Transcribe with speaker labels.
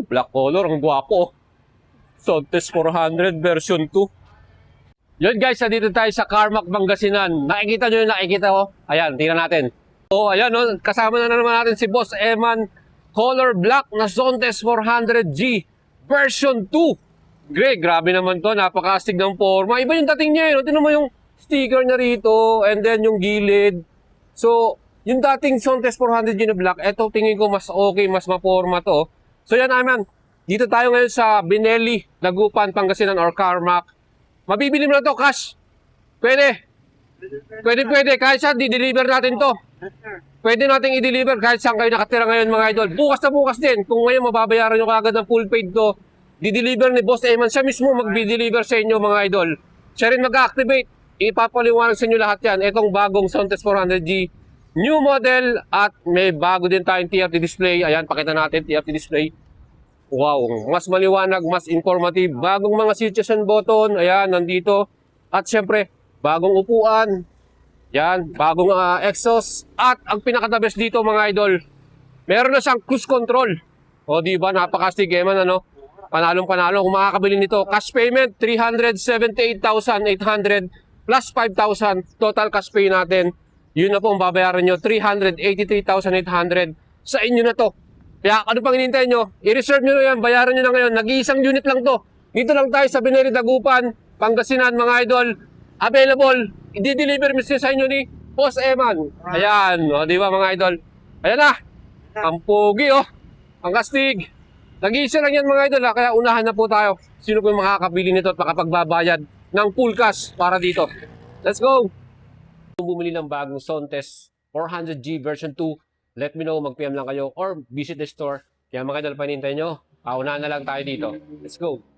Speaker 1: Black color, ang gwapo. Sontes 400 version 2. Yun guys, dito tayo sa Carmack, Pangasinan. Nakikita nyo yung nakikita ko? Ayan, tingnan natin. Ayan, kasama na naman natin si Boss Eman. Color black na Sontes 400G version 2. Grabe naman to, napakastig ng forma. Iba yung dating niya, tingnan mo yung sticker na rito, and then yung gilid. So, yung dating Sontes 400G na black, eto tingin ko mas okay, mas maporma to. So yan naman, dito tayo ngayon sa Binelli, Dagupan, Pangasinan or Carmack. Mabibili mo na to cash. Pwede. Kahit saan, di-deliver natin to. Pwede nating i-deliver kahit saan kayo nakatira ngayon mga idol. Bukas na bukas din. Kung ngayon mababayaran nyo kagad ng full paid to, di-deliver ni Boss Eman. Siya mismo mag-deliver sa inyo mga idol. Siya rin mag-activate. Ipapaliwanag sa inyo lahat yan. Itong bagong Sontes 400G. New model at may bago din tayong TFT display. Ayan, pakita natin TFT display. Wow, mas maliwanag, mas informative. Bagong mga situation button. Ayan, nandito. At syempre, bagong upuan. Yan, bagong exhaust. At ang pinaka-the best dito mga idol, meron na siyang cruise control. O diba, napakastig Eman, ano? Panalong-panalo. Kung makakabili nito, cash payment, 378,800 plus 5,000 total cash pay natin. Yun na po ang babayaran nyo, 383,800 sa inyo na to. Kaya ano pang hinihintay nyo? I-reserve nyo na yan, bayaran nyo na ngayon. Nag-iisang unit lang to. Dito lang tayo sa Binelli, Dagupan, Pangasinan mga idol. Available, i-deliver mismo sa inyo ni Boss Eman. Ayan, di ba mga idol? Ayan na, ang pogi ang kastig. Nag-iisa lang yan mga idol kaya unahan na po tayo. Sino po yung makakabili nito at makapagbabayad ng full cash para dito. Let's go! Kung bumili ng bagong Sontes 400G version 2, let me know, mag-PM lang kayo or visit the store. Kaya mga idol, panintay nyo, paunahan na lang tayo dito. Let's go!